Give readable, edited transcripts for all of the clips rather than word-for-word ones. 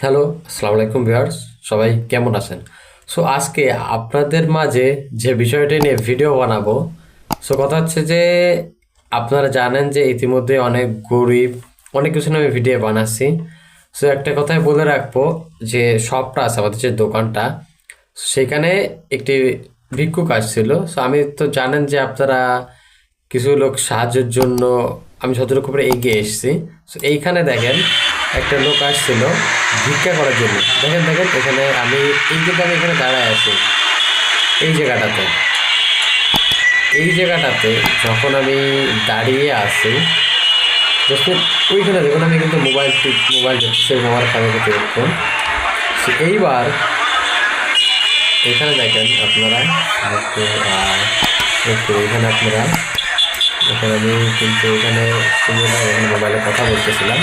Hello, আসসালামু আলাইকুম viewers. সবাই কেমন আছেন? সো আজকে আপনাদের মাঝে যে বিষয়টি নিয়ে ভিডিও বানাবো, সো কথা হচ্ছে যে আপনারা জানেন যে ইতিমধ্যে অনেক গরিব অনেক কিছু নিয়ে আমি ভিডিও বানাচ্ছি। সো একটা কথাই বলে রাখবো যে শপটা আছে আমাদের যে দোকানটা, সেখানে একটি ভিক্ষুক আসছিল। সো আমি তো জানেন যে আপনারা কিছু লোক সাহায্যের জন্য আমি যতটুকু করে এগিয়ে এসেছি। সো এইখানে দেখেন একটা লোক আসছিল ভিক্ষা করার জন্য। দেখেন দেখেন এখানে আমি আমি এখানে দাঁড়ায় আছি এই জায়গাটাতে। এই জায়গাটাতে যখন আমি দাঁড়িয়ে আছি, যখন ওইখানে দেখুন আমি কিন্তু মোবাইল দেখছি, আমার কাছে দেখুন। এইবার এখানে দেখেন আপনারা একটু একটু এখানে আপনারা এখন আমি কিন্তু এখানে মোবাইলে কথা বলতেছিলাম।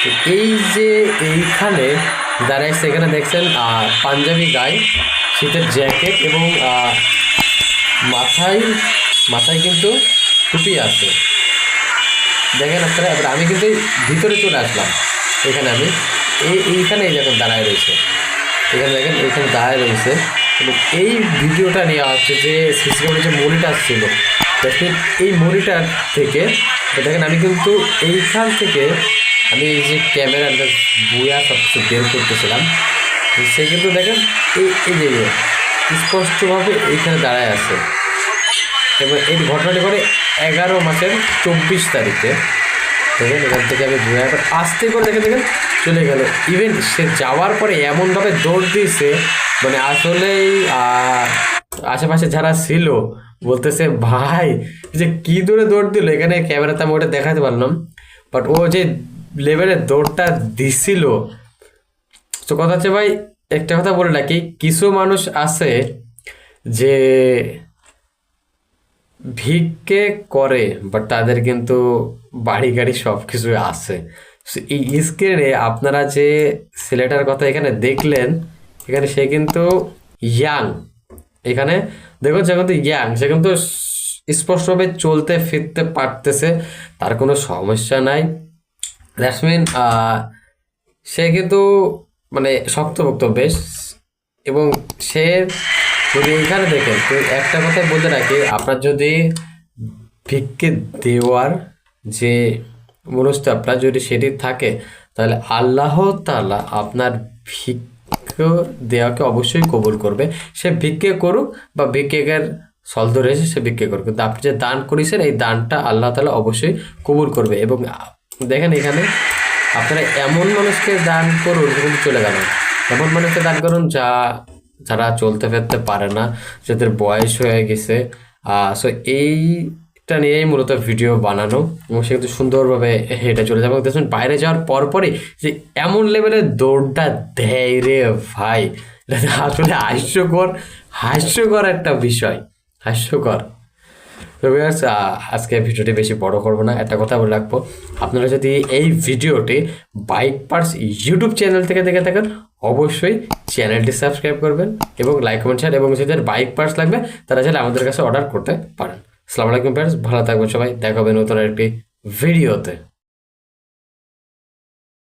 তো এই যে এইখানে দাঁড়াইছে, এখানে দেখছেন পাঞ্জাবি গায়ে শীতের জ্যাকেট এবং মাথায় মাথায় কিন্তু টুপি আছে। দেখেন আপনারা, এবার আমি কিন্তু ভিতরে চলে আসলাম। এখানে আমি এইখানে যখন দাঁড়ায় রয়েছে, এখানে দেখেন এইখানে দাঁড়ায় রয়েছে। এবং এই ভিডিওটা নেওয়া হচ্ছে যে সিসি ক্যামেরার যে মনিটর ছিল, দেখেন এই মনিটর থেকে দেখেন আমি কিন্তু এইখান থেকে আমি এই যে ক্যামেরাটা বুয়া সব কিছু বের করতেছিলাম, সে কিন্তু দেখেন এই যে স্পষ্টভাবে এইখানে দাঁড়ায় আছে। এবং এই ঘটনাটি করে 11 মাসের 24 তারিখে। দেখেন এখান থেকে আমি বুয়া এবার আসতে করে দেখেন চলে গেল। ইভেন সে যাওয়ার পরে এমনভাবে দৌড় দিয়েছে, মানে আসলেই আশেপাশে যারা ছিল বলতেছে ভাই যে কি দূরে দৌড় দিল, এখানে ক্যামেরাতে আমি ওটা দেখাতে পারলাম, বাট ও যে লেভেলের দৌড়টা দিছিল। তো কথা হচ্ছে ভাই, একটা কথা বলে রাখি, কিছু মানুষ আছে যে ভিক্ষে করে বাট তাদের কিন্তু বাড়ি গাড়ি সব কিছু আছে। So, এই স্ক্রিনে আপনারা যে ছেলেটার কথা এখানে দেখলেন, এখানে সে কিন্তু ইয়াং। এখানে দেখুন সে কিন্তু ইয়াং, সে কিন্তু স্পষ্টভাবে চলতে ফিরতে পারতেছে, তার কোনো সমস্যা নাই। দ্যাটস মিন সে কিন্তু মানে শক্তপোক্ত বেশ। এবং সে যদি এখানে দেখেন, তো একটা কথাই বলতে রাখি, আপনার যদি ভিক্ষে দেওয়ার যে মনস্তাবটা যদি সেটি থাকে, তাহলে আল্লাহ তাআলা আপনার ভিক্ষে দেওয়াকে অবশ্যই কবুল করবে। সে ভিক্ষে করুক বা ভিক্ষেকের সল ধরে এসে সে ভিক্ষে করুক, কিন্তু আপনি যে দান করেছেন এই দানটা আল্লাহ তাআলা অবশ্যই কবুল করবে। এবং দেখেন এখানে আপনারা এমন মানুষকে দান করুন, কিন্তু চলে গেল, এমন মানুষকে দান করুন যারা চলতে ফিরতে পারে না, যাদের বয়স হয়ে গেছে। সো এইটা নিয়েই মূলত ভিডিও বানানো, এবং সে কিন্তু সুন্দরভাবে হেঁটে চলে যাবে। দেখুন বাইরে যাওয়ার পরপরই যে এমন লেভেলের দৌড়টা দেয় রে ভাই, এটা আসলে হাস্যকর একটা বিষয়, হাস্যকর। তো ভিউয়ার্স, আজকে ভিডিওটি বেশি বড় করবো না, একটা কথা বলে রাখবো, আপনারা যদি এই ভিডিওটি বাইক পার্টস ইউটিউব চ্যানেল থেকে দেখে থাকেন, অবশ্যই চ্যানেলটি সাবস্ক্রাইব করবেন এবং লাইক কমেন্ট শেয়ার, এবং যাদের বাইক পার্টস লাগবে তারা চাইলে আমাদের কাছে অর্ডার করতে পারেন। আসসালামু আলাইকুম ভিউয়ার্স, ভালো থাকবেন সবাই, দেখা হবে নতুন একটি ভিডিওতে।